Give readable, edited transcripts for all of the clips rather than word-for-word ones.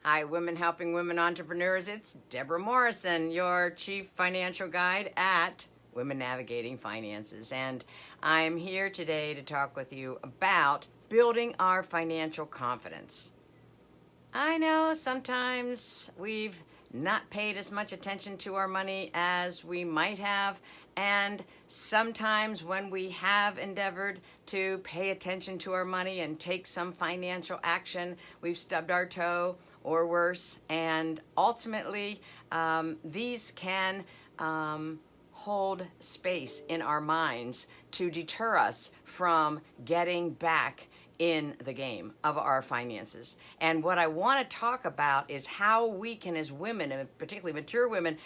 Hi, Women Helping Women Entrepreneurs. It's Debra Morrison, your Chief Financial Guide at Women Navigating Finances. And I'm here today to talk with you about building our financial confidence. I know sometimes we've not paid as much attention to our money as we might have, and sometimes when we have endeavored to pay attention to our money and take some financial action, we've stubbed our toe or worse, and ultimately these can hold space in our minds to deter us from getting back in the game of our finances. And what I want to talk about is how we can, as women, and particularly mature women,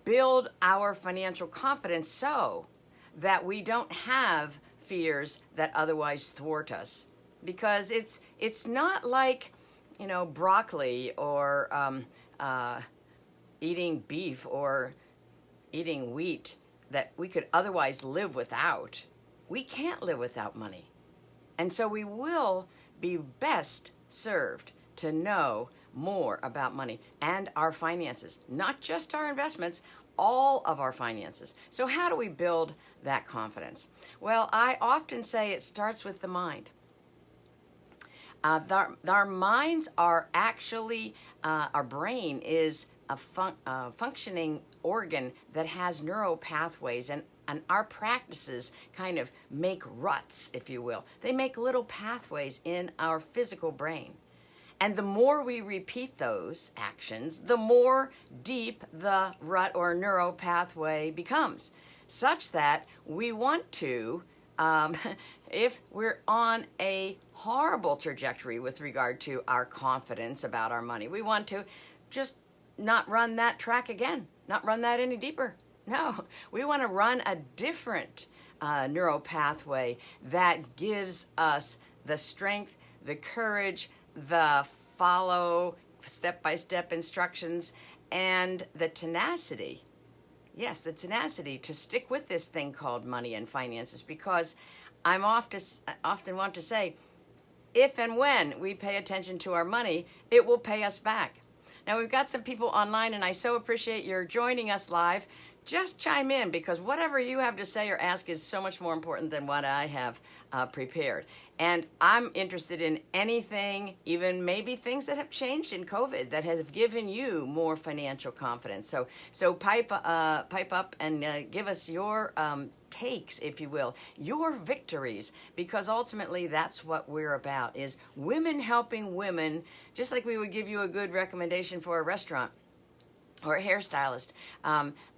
build our financial confidence so that we don't have fears that otherwise thwart us. Because it's not like, you know, broccoli or eating beef or eating wheat that we could otherwise live without. We can't live without money. And so we will be best served to know more about money and our finances, not just our investments, all of our finances. So how do we build that confidence? Well, I often say it starts with the mind. Our minds are actually, our brain is a functioning organ that has neural pathways, and our practices kind of make ruts, if you will. They make little pathways in our physical brain. And the more we repeat those actions, the more deep the rut or neural pathway becomes, such that we want to, if we're on a horrible trajectory with regard to our confidence about our money, we want to just not run that track again, not run that any deeper. No, we want to run a different neural pathway that gives us the strength, the courage, the follow step-by-step instructions, and the tenacity. Yes, the tenacity to stick with this thing called money and finances, because I'm often want to say, if and when we pay attention to our money, it will pay us back. Now, we've got some people online, and I so appreciate your joining us live. Just chime in, because whatever you have to say or ask is so much more important than what I have prepared. And I'm interested in anything, even maybe things that have changed in COVID that have given you more financial confidence. So pipe up and give us your takes, if you will, your victories, because ultimately that's what we're about, is women helping women, just like we would give you a good recommendation for a restaurant or a hairstylist.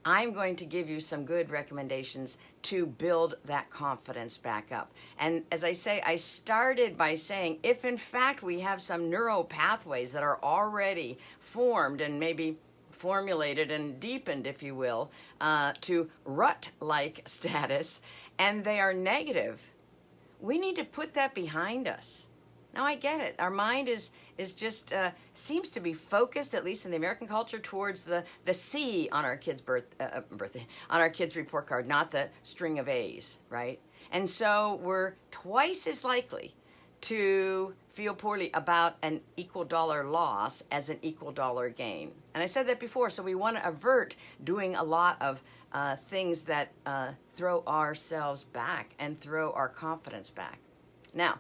I'm going to give you some good recommendations to build that confidence back up. And as I say, I started by saying, if in fact we have some neural pathways that are already formed and maybe formulated and deepened, if you will, to rut-like status, and they are negative, we need to put that behind us. Now, I get it. Our mind is just seems to be focused, at least in the American culture, towards the C on our kids' birthday, on our kids' report card, not the string of A's, right? And so we're twice as likely to feel poorly about an equal dollar loss as an equal dollar gain. And I said that before, so we want to avert doing a lot of things that throw ourselves back and throw our confidence back. Now,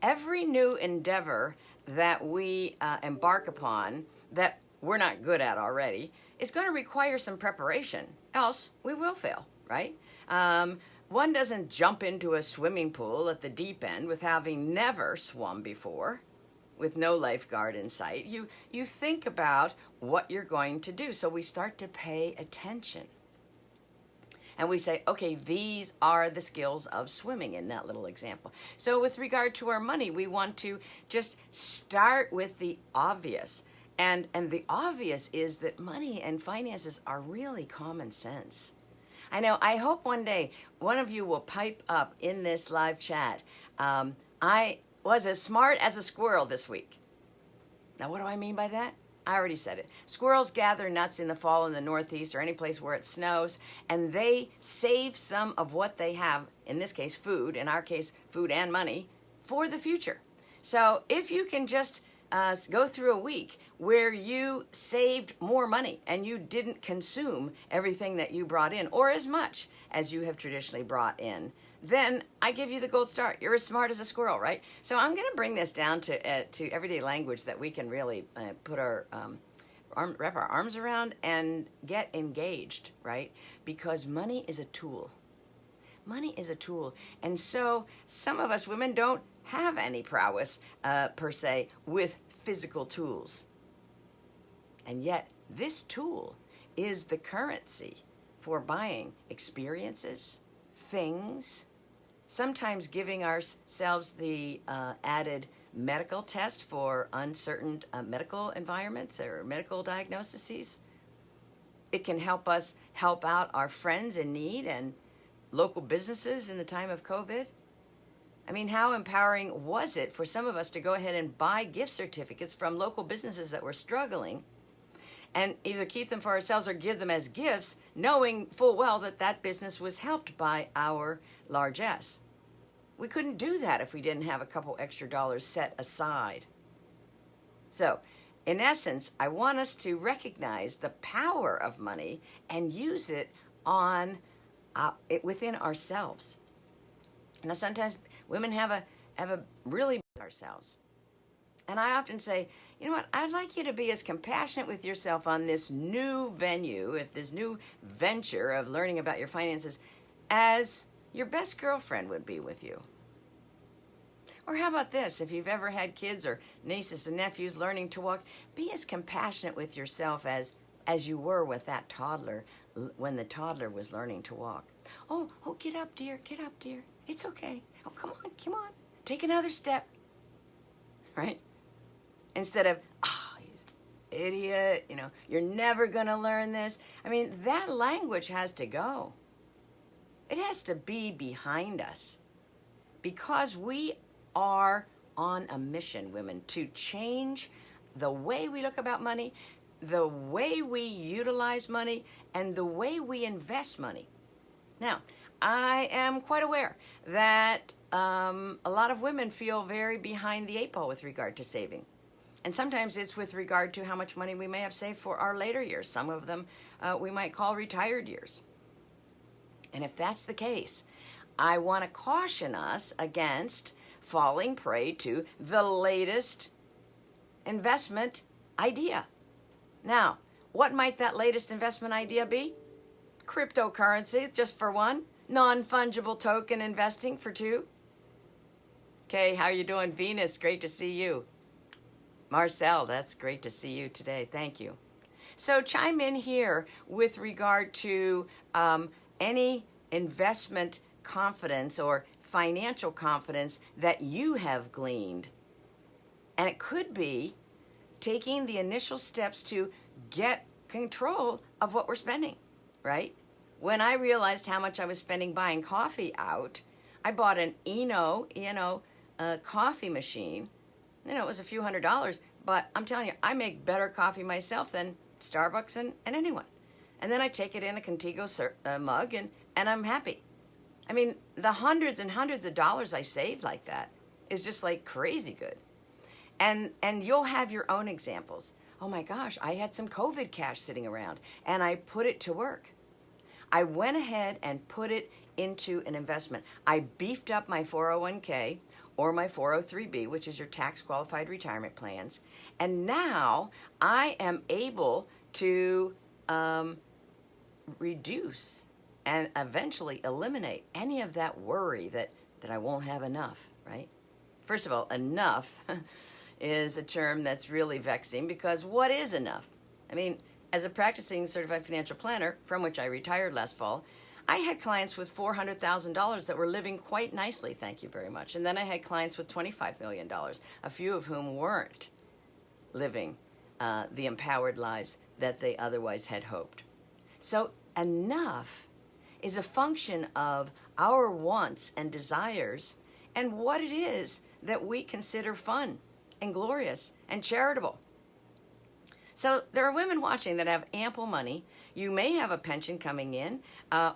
every new endeavor that we embark upon that we're not good at already is going to require some preparation, else we will fail, right? One doesn't jump into a swimming pool at the deep end with having never swum before, with no lifeguard in sight. You think about what you're going to do, so we start to pay attention. And we say, okay, these are the skills of swimming in that little example. So with regard to our money, we want to just start with the obvious. And the obvious is that money and finances are really common sense. I know, I hope one day one of you will pipe up in this live chat. I was as smart as a squirrel this week. Now, what do I mean by that? I already said it. Squirrels gather nuts in the fall in the Northeast or any place where it snows, and they save some of what they have, in this case food, in our case food and money, for the future. So if you can just go through a week where you saved more money and you didn't consume everything that you brought in or as much as you have traditionally brought in, then I give you the gold star. You're as smart as a squirrel, right? So I'm going to bring this down to everyday language that we can really put our wrap our arms around and get engaged, right? Because money is a tool. Money is a tool. And so some of us women don't have any prowess, per se, with physical tools. And yet this tool is the currency for buying experiences, things, sometimes giving ourselves the added medical test for uncertain medical environments or medical diagnoses. It can help us help out our friends in need and local businesses in the time of COVID. I mean, how empowering was it for some of us to go ahead and buy gift certificates from local businesses that were struggling and either keep them for ourselves or give them as gifts, knowing full well that that business was helped by our largesse. We couldn't do that if we didn't have a couple extra dollars set aside. So, in essence, I want us to recognize the power of money and use it on within ourselves. Now, sometimes women have a really ourselves. And I often say, you know what, I'd like you to be as compassionate with yourself on this new venue, if this new venture of learning about your finances, as your best girlfriend would be with you. Or how about this, if you've ever had kids or nieces and nephews learning to walk, be as compassionate with yourself as you were with that toddler when the toddler was learning to walk. Oh, get up, dear, it's okay. Oh, come on, take another step, right? Instead of, he's an idiot, you're never gonna learn this. I mean, that language has to go. It has to be behind us because we are on a mission, women, to change the way we look about money, the way we utilize money, and the way we invest money. Now, I am quite aware that a lot of women feel very behind the eight ball with regard to saving. And sometimes it's with regard to how much money we may have saved for our later years. Some of them we might call retired years. And if that's the case, I want to caution us against falling prey to the latest investment idea. Now, what might that latest investment idea be? Cryptocurrency, just for one. Non-fungible token investing for two. Okay, how are you doing, Venus? Great to see you. Marcel, that's great to see you today. Thank you. So chime in here with regard to any investment confidence or financial confidence that you have gleaned. And it could be taking the initial steps to get control of what we're spending, right? When I realized how much I was spending buying coffee out, I bought an ENO coffee machine. It was a few $100s, but I'm telling you, I make better coffee myself than Starbucks and anyone. And then I take it in a Contigo mug and I'm happy. I mean, the hundreds and hundreds of dollars I saved like that is just like crazy good. And you'll have your own examples. Oh my gosh, I had some COVID cash sitting around and I put it to work. I went ahead and put it into an investment. I beefed up my 401k or my 403b, which is your tax qualified retirement plans. And now I am able to reduce and eventually eliminate any of that worry that I won't have enough, right? First of all, enough is a term that's really vexing because what is enough? I mean, as a practicing certified financial planner, from which I retired last fall, I had clients with $400,000 that were living quite nicely, thank you very much. And then I had clients with $25 million, a few of whom weren't living the empowered lives that they otherwise had hoped. So enough is a function of our wants and desires and what it is that we consider fun and glorious and charitable. So there are women watching that have ample money, You may have a pension coming in,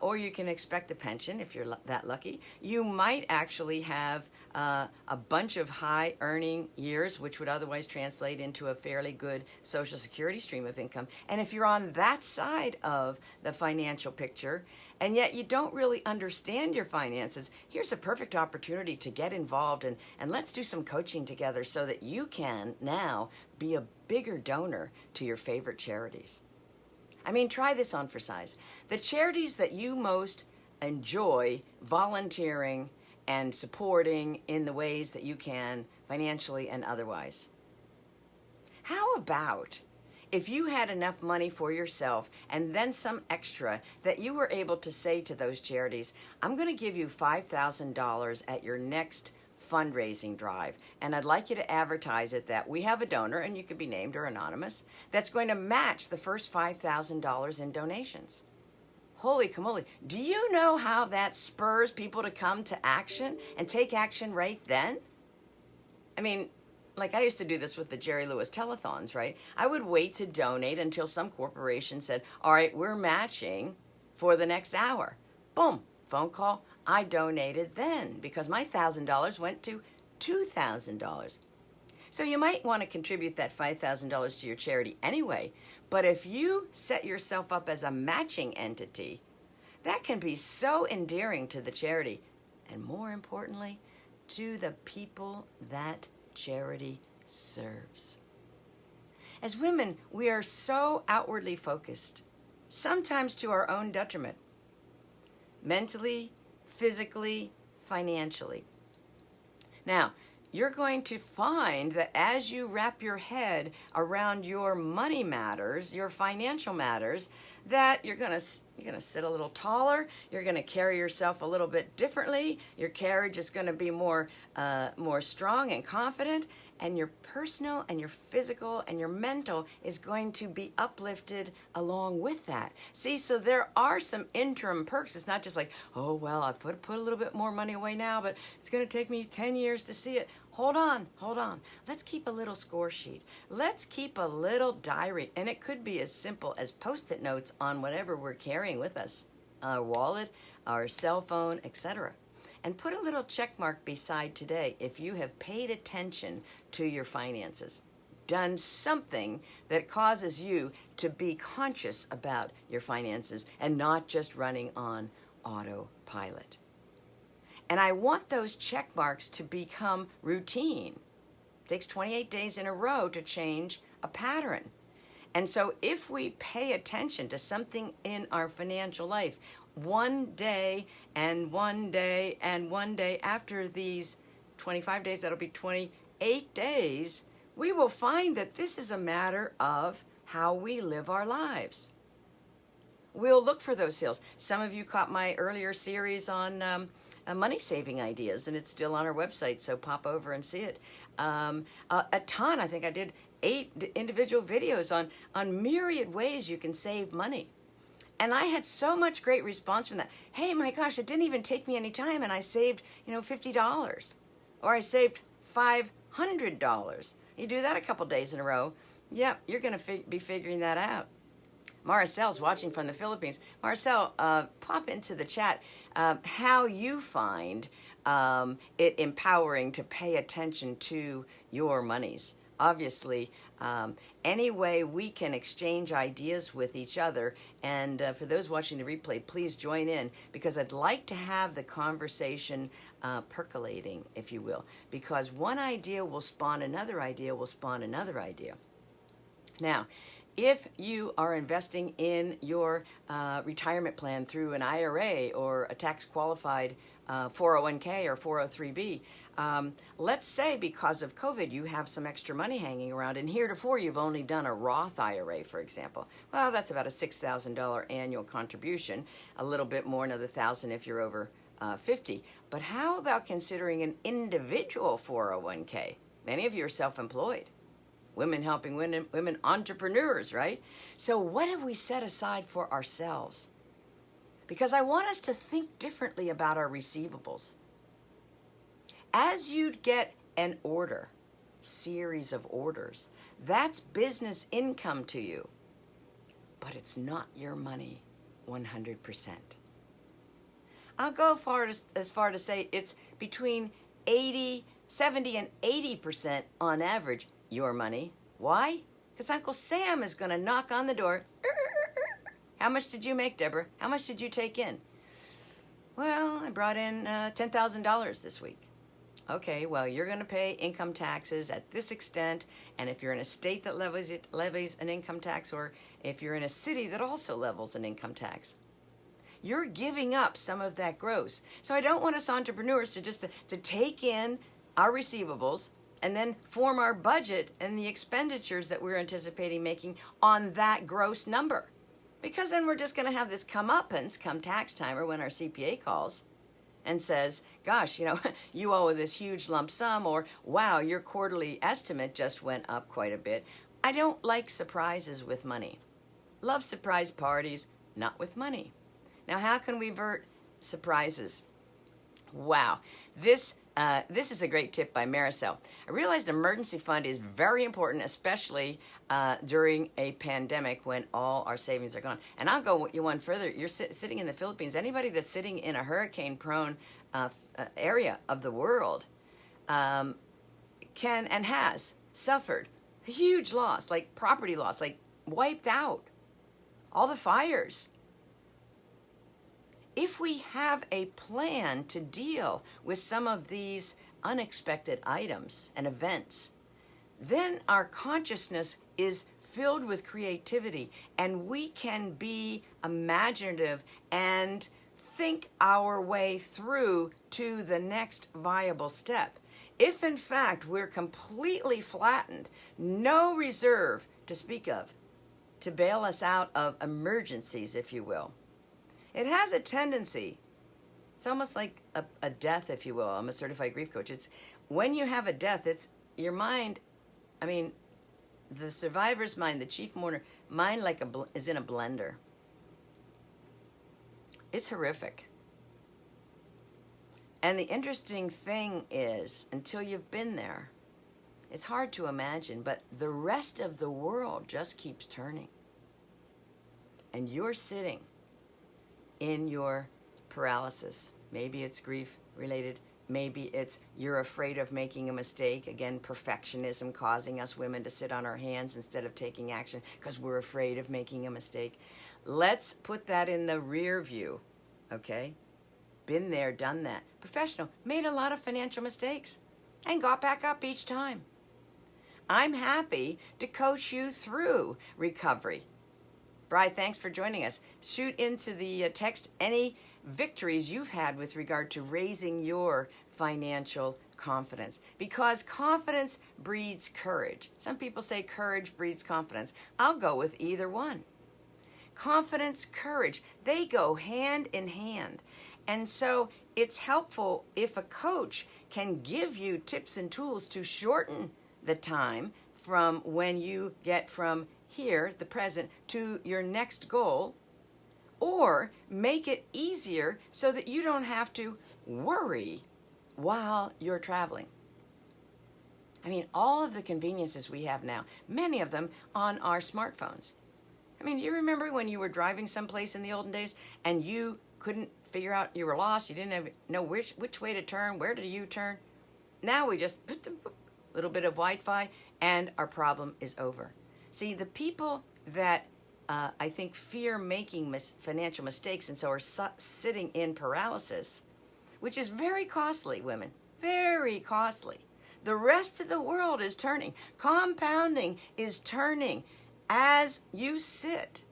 or you can expect a pension if you're that lucky. You might actually have a bunch of high earning years, which would otherwise translate into a fairly good Social Security stream of income. And if you're on that side of the financial picture, and yet you don't really understand your finances, here's a perfect opportunity to get involved and let's do some coaching together so that you can now be a bigger donor to your favorite charities. I mean, try this on for size. The charities that you most enjoy volunteering and supporting in the ways that you can, financially and otherwise. How about if you had enough money for yourself and then some extra that you were able to say to those charities, I'm going to give you $5,000 at your next fundraising drive, and I'd like you to advertise it that we have a donor, and you could be named or anonymous, that's going to match the first $5,000 in donations. Holy camoli. Do you know how that spurs people to come to action and take action right then? I mean, like I used to do this with the Jerry Lewis telethons, right? I would wait to donate until some corporation said, all right, we're matching for the next hour. Boom, phone call. I donated then because my $1,000 went to $2,000. So you might want to contribute that $5,000 to your charity anyway, but if you set yourself up as a matching entity, that can be so endearing to the charity, and more importantly, to the people that charity serves. As women, we are so outwardly focused, sometimes to our own detriment, mentally, physically, financially. Now, you're going to find that as you wrap your head around your money matters, your financial matters, that you're going to sit a little taller, you're going to carry yourself a little bit differently, your carriage is going to be more strong and confident, and your personal and your physical and your mental is going to be uplifted along with that. See, so there are some interim perks. It's not just like, oh, well, I put a little bit more money away now, but it's going to take me 10 years to see it. Hold on. Let's keep a little score sheet. Let's keep a little diary. And it could be as simple as Post-it notes on whatever we're carrying with us, our wallet, our cell phone, etc. And put a little check mark beside today if you have paid attention to your finances, done something that causes you to be conscious about your finances and not just running on autopilot. And I want those check marks to become routine. It takes 28 days in a row to change a pattern. And so if we pay attention to something in our financial life, one day and one day and one day after these 25 days, that'll be 28 days, we will find that this is a matter of how we live our lives. We'll look for those sales. Some of you caught my earlier series on money saving ideas, and it's still on our website, so pop over and see it. A ton, I think I did 8 individual videos on myriad ways you can save money. And I had so much great response from that. Hey, my gosh, it didn't even take me any time, and I saved, $50, or I saved $500. You do that a couple days in a row, yep, you're going to be figuring that out. Marcel's watching from the Philippines. Marcel, pop into the chat how you find it empowering to pay attention to your monies. Obviously, any way we can exchange ideas with each other, and for those watching the replay, please join in, because I'd like to have the conversation percolating, if you will, because one idea will spawn another idea, will spawn another idea. Now, if you are investing in your retirement plan through an IRA or a tax-qualified 401k or 403b, let's say because of COVID you have some extra money hanging around, and heretofore you've only done a Roth IRA, for example. Well, that's about a $6,000 annual contribution, a little bit more, another $1,000 if you're over 50. But how about considering an individual 401k? Many of you are self-employed. Women helping women entrepreneurs, right? So what have we set aside for ourselves? Because I want us to think differently about our receivables. As you'd get an order, series of orders, that's business income to you. but it's not your money 100%. I'll go as far to say it's between 70 and 80% on average your money. Why? Because Uncle Sam is going to knock on the door. How much did you make, Deborah? How much did you take in? Well, I brought in $10,000 this week. Okay, well, you're going to pay income taxes at this extent, and if you're in a state that levies an income tax, or if you're in a city that also levels an income tax, you're giving up some of that gross. So I don't want us entrepreneurs to just to take in our receivables and then form our budget and the expenditures that we're anticipating making on that gross number. Because then we're just going to have this comeuppance come tax time or when our CPA calls and says, gosh, you owe this huge lump sum, or wow, your quarterly estimate just went up quite a bit. I don't like surprises with money. Love surprise parties, not with money. Now, how can we avert surprises? Wow, this is a great tip by Morrison. I realized emergency fund is very important, especially during a pandemic when all our savings are gone. And I'll go one further. You're sitting in the Philippines. Anybody that's sitting in a hurricane-prone area of the world can and has suffered huge loss, like property loss, like wiped out. All the fires. If we have a plan to deal with some of these unexpected items and events, then our consciousness is filled with creativity and we can be imaginative and think our way through to the next viable step. If in fact we're completely flattened, no reserve to speak of, to bail us out of emergencies, if you will, it has a tendency, it's almost like a death, if you will. I'm a certified grief coach. It's when you have a death, it's your mind, the survivor's mind, the chief mourner, mind is in a blender. It's horrific. And the interesting thing is, until you've been there, it's hard to imagine, but the rest of the world just keeps turning. And you're sitting in your paralysis. Maybe it's grief related. Maybe it's you're afraid of making a mistake. Again, perfectionism causing us women to sit on our hands instead of taking action because we're afraid of making a mistake. Let's put that in the rear view, okay? Been there, done that. Professional, made a lot of financial mistakes and got back up each time. I'm happy to coach you through recovery. Bri, thanks for joining us. Shoot into the text any victories you've had with regard to raising your financial confidence, because confidence breeds courage. Some people say courage breeds confidence. I'll go with either one. Confidence, courage, they go hand in hand. And so it's helpful if a coach can give you tips and tools to shorten the time from when you get from here, the present, to your next goal, or make it easier so that you don't have to worry while you're traveling. All of the conveniences we have now, many of them on our smartphones. You remember when you were driving someplace in the olden days and you couldn't figure out, you were lost, you didn't know which way to turn, where do you turn? Now we just put a little bit of Wi-Fi and our problem is over. See, the people that I think fear making financial mistakes and so are sitting in paralysis, which is very costly, women, very costly. The rest of the world is turning. Compounding is turning as you sit.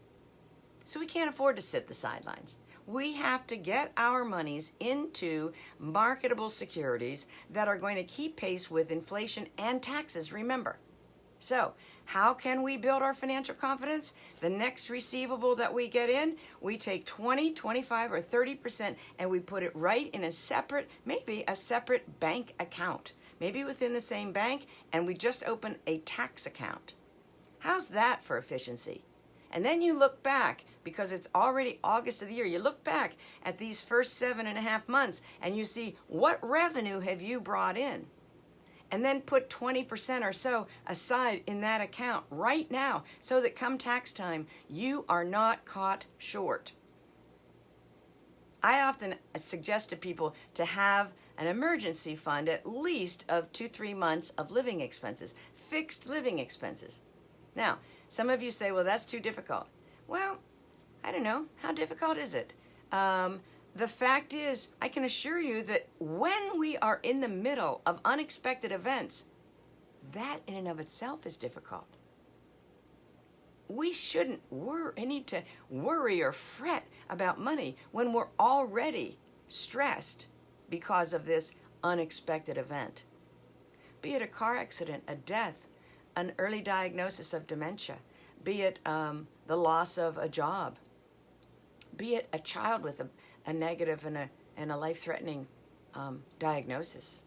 So we can't afford to sit the sidelines. We have to get our monies into marketable securities that are going to keep pace with inflation and taxes, remember. So, how can we build our financial confidence? The next receivable that we get in, we take 20, 25, or 30% and we put it right in maybe a separate bank account. Maybe within the same bank, and we just open a tax account. How's that for efficiency? And then you look back, because it's already August of the year, you look back at these first 7.5 months and you see what revenue have you brought in? and then put 20% or so aside in that account right now so that come tax time, you are not caught short. I often suggest to people to have an emergency fund at least of 2-3 months of living expenses, fixed living expenses. Now, some of you say, well, that's too difficult. Well, I don't know. How difficult is it? The fact is, I can assure you that when we are in the middle of unexpected events, that in and of itself is difficult. We shouldn't need to worry or fret about money when we're already stressed because of this unexpected event. Be it a car accident, a death, an early diagnosis of dementia, be it the loss of a job, be it a child with a negative and a life-threatening diagnosis,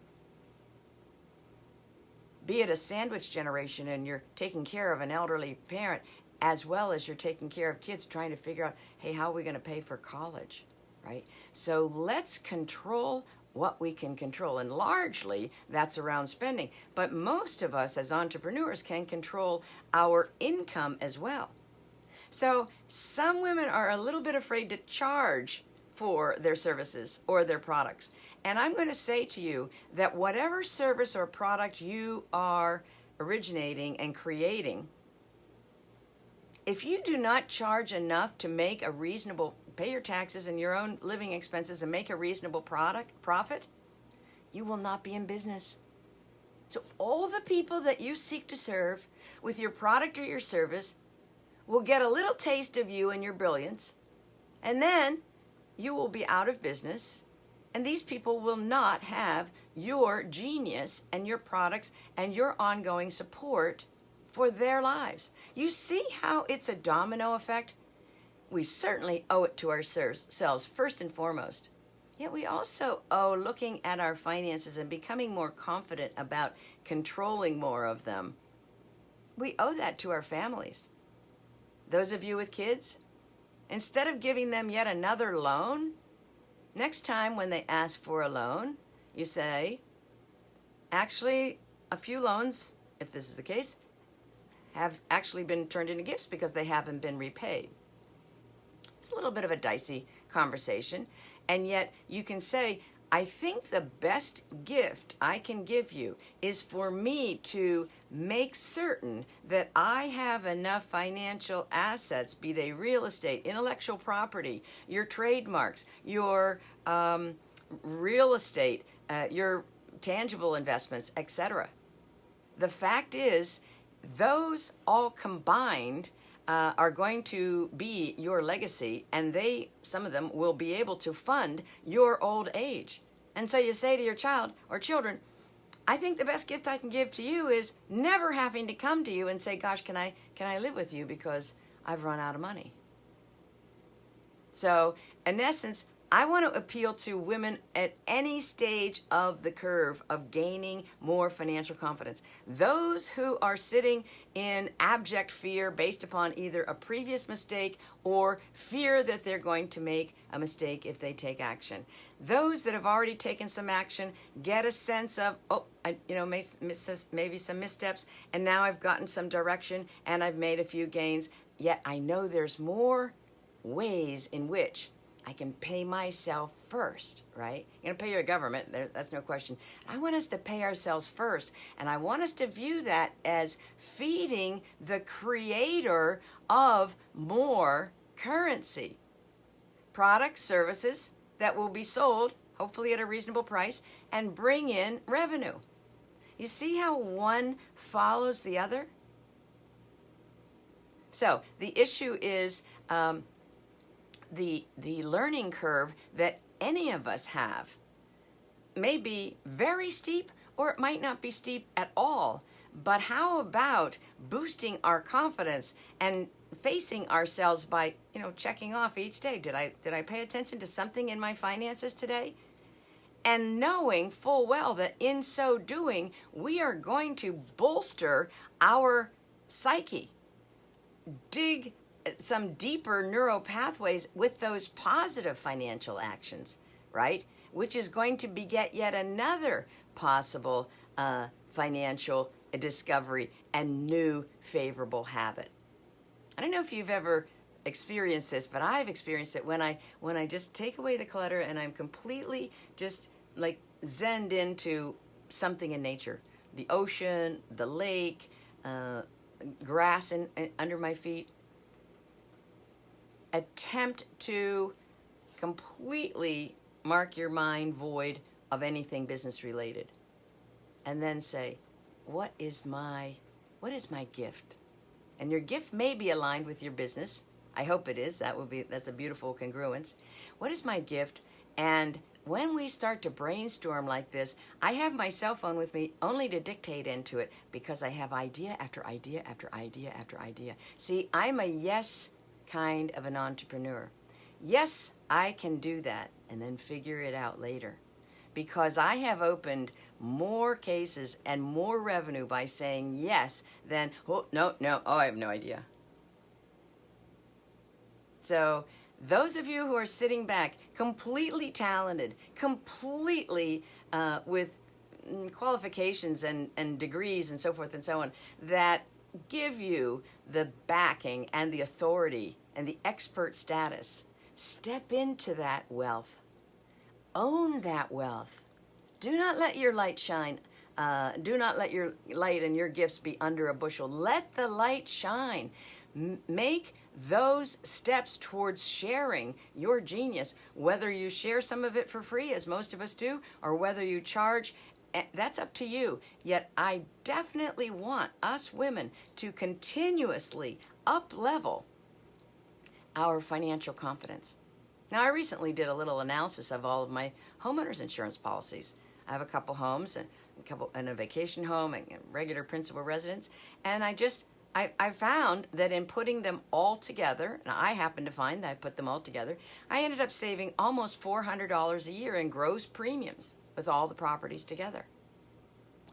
be it a sandwich generation and you're taking care of an elderly parent as well as you're taking care of kids trying to figure out, hey, how are we going to pay for college, right? So let's control what we can control, and largely that's around spending. But most of us as entrepreneurs can control our income as well. So some women are a little bit afraid to charge for their services or their products. And I'm going to say to you that whatever service or product you are originating and creating, if you do not charge enough to make a reasonable, pay your taxes and your own living expenses and make a reasonable profit, you will not be in business. So all the people that you seek to serve with your product or your service will get a little taste of you and your brilliance, and then you will be out of business, and these people will not have your genius and your products and your ongoing support for their lives. You see how it's a domino effect? We certainly owe it to ourselves first and foremost. Yet we also owe looking at our finances and becoming more confident about controlling more of them. We owe that to our families. Those of you with kids, instead of giving them yet another loan, next time when they ask for a loan, you say, actually, a few loans, if this is the case, have actually been turned into gifts because they haven't been repaid. It's a little bit of a dicey conversation, and yet you can say, I think the best gift I can give you is for me to make certain that I have enough financial assets, be they real estate, intellectual property, your trademarks, your real estate, your tangible investments, etc. The fact is, those all combined are going to be your legacy, and some of them will be able to fund your old age. And so you say to your child or children, I think the best gift I can give to you is never having to come to you and say, gosh, can I live with you because I've run out of money. So in essence, I want to appeal to women at any stage of the curve of gaining more financial confidence. Those who are sitting in abject fear based upon either a previous mistake or fear that they're going to make a mistake if they take action. Those that have already taken some action get a sense of, maybe some missteps, and now I've gotten some direction and I've made a few gains, yet I know there's more ways in which I can pay myself first, right? You're going to pay your government, that's no question. I want us to pay ourselves first, and I want us to view that as feeding the creator of more currency. Products, services that will be sold, hopefully at a reasonable price, and bring in revenue. You see how one follows the other? So the issue is the learning curve that any of us have may be very steep, or it might not be steep at all. But how about boosting our confidence and facing ourselves by, checking off each day? Did I pay attention to something in my finances today? And knowing full well that in so doing, we are going to bolster our psyche, dig some deeper neural pathways with those positive financial actions, right? Which is going to beget yet another possible financial discovery and new favorable habit. I don't know if you've ever experienced this, but I've experienced it when I just take away the clutter and I'm completely just like zened into something in nature. The ocean, the lake, grass under my feet. Attempt to completely mark your mind void of anything business related. And then say, what is my gift? And your gift may be aligned with your business. I hope it is. That's a beautiful congruence. What is my gift? And when we start to brainstorm like this, I have my cell phone with me only to dictate into it because I have idea after idea after idea after idea. See, I'm a yes kind of an entrepreneur. Yes, I can do that and then figure it out later. Because I have opened more cases and more revenue by saying yes than, oh, no, I have no idea. So those of you who are sitting back, completely talented, completely with qualifications and degrees and so forth and so on, that give you the backing and the authority and the expert status, step into that wealth. Own that wealth. Do not let your light shine. Do not let your light and your gifts be under a bushel. Let the light shine. Make those steps towards sharing your genius, whether you share some of it for free, as most of us do, or whether you charge. That's up to you. Yet I definitely want us women to continuously up-level our financial confidence. Now, I recently did a little analysis of all of my homeowners insurance policies. I have a couple homes and a vacation home and regular principal residence. And I found that in putting them all together, and I happen to find that I put them all together, I ended up saving almost $400 a year in gross premiums with all the properties together.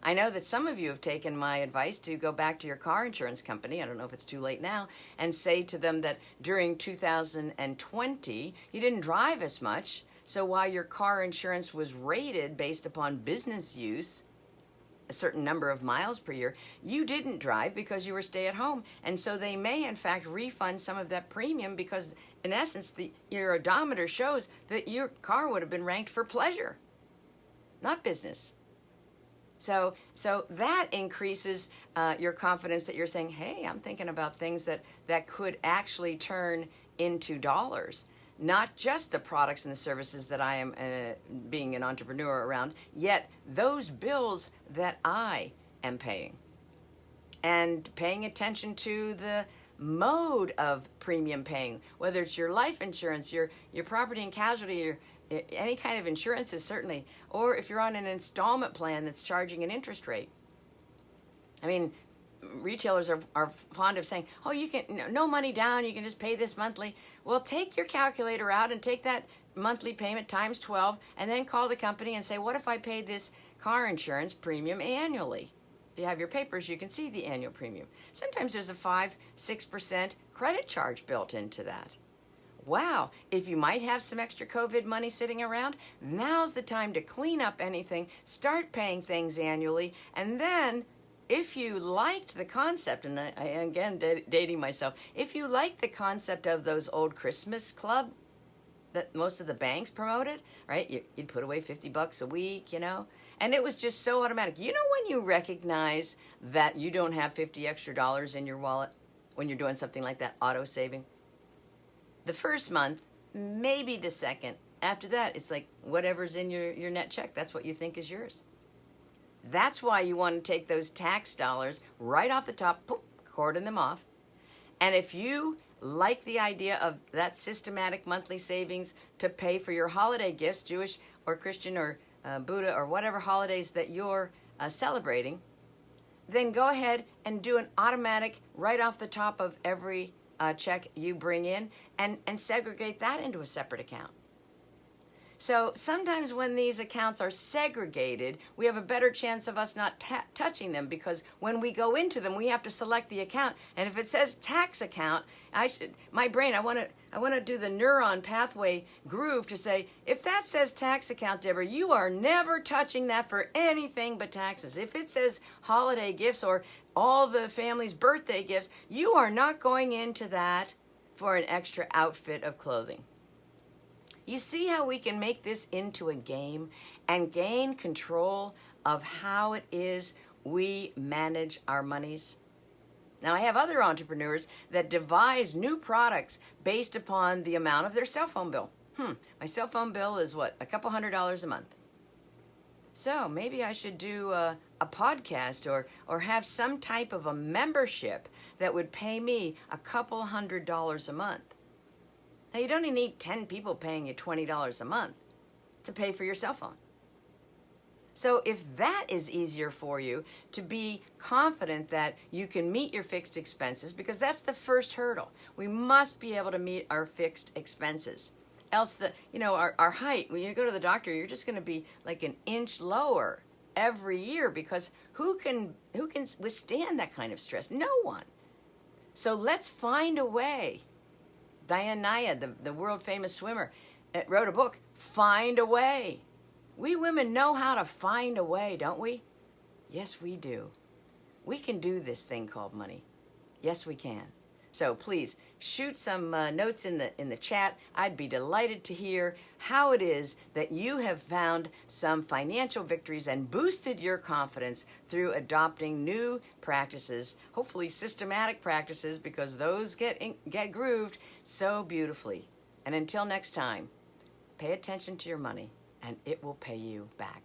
I know that some of you have taken my advice to go back to your car insurance company, I don't know if it's too late now, and say to them that during 2020, you didn't drive as much, so while your car insurance was rated based upon business use, a certain number of miles per year, you didn't drive because you were stay at home. And so they may in fact refund some of that premium because in essence, your odometer shows that your car would have been ranked for pleasure, not business. So that increases your confidence that you're saying, hey, I'm thinking about things that could actually turn into dollars, not just the products and the services that I am being an entrepreneur around, yet those bills that I am paying. And paying attention to the mode of premium paying, whether it's your life insurance, your property and casualty, any kind of insurances certainly, or if you're on an installment plan that's charging an interest rate. I mean, retailers are fond of saying, oh, you can, no money down, you can just pay this monthly. Well, take your calculator out and take that monthly payment times 12 and then call the company and say, what if I paid this car insurance premium annually? If you have your papers, you can see the annual premium. Sometimes there's a 5-6% credit charge built into that. Wow, if you might have some extra COVID money sitting around, now's the time to clean up anything, start paying things annually, and then if you liked the concept, and I again dating myself, if you liked the concept of those old Christmas club that most of the banks promoted, right? You'd put away $50 a week, and it was just so automatic. You know when you recognize that you don't have $50 extra in your wallet when you're doing something like that, auto saving? The first month, maybe the second. After that, it's like whatever's in your net check, that's what you think is yours. That's why you want to take those tax dollars right off the top, cordon them off. And if you like the idea of that systematic monthly savings to pay for your holiday gifts, Jewish or Christian or Buddha or whatever holidays that you're celebrating, then go ahead and do an automatic right off the top of every check you bring in and segregate that into a separate account. So sometimes when these accounts are segregated, we have a better chance of us not touching them, because when we go into them, we have to select the account. And if it says tax account, my brain, I want to do the neuron pathway groove to say, if that says tax account, Debra, you are never touching that for anything but taxes. If it says holiday gifts or all the family's birthday gifts, you are not going into that for an extra outfit of clothing. You see how we can make this into a game and gain control of how it is we manage our monies? Now, I have other entrepreneurs that devise new products based upon the amount of their cell phone bill. My cell phone bill is what, a couple $100s a month. So maybe I should do a podcast or have some type of a membership that would pay me a couple $100s a month. Now, you don't even need 10 people paying you $20 a month to pay for your cell phone. So if that is easier for you to be confident that you can meet your fixed expenses, because that's the first hurdle. We must be able to meet our fixed expenses. Else, our height, when you go to the doctor, you're just going to be like an inch lower every year, because who can withstand that kind of stress? No one. So let's find a way. Diane Naya, the world famous swimmer, wrote a book, Find a Way. We women know how to find a way, don't we? Yes, we do. We can do this thing called money. Yes, we can. So please shoot some notes in the chat. I'd be delighted to hear how it is that you have found some financial victories and boosted your confidence through adopting new practices, hopefully systematic practices, because those get grooved so beautifully. And until next time, pay attention to your money and it will pay you back.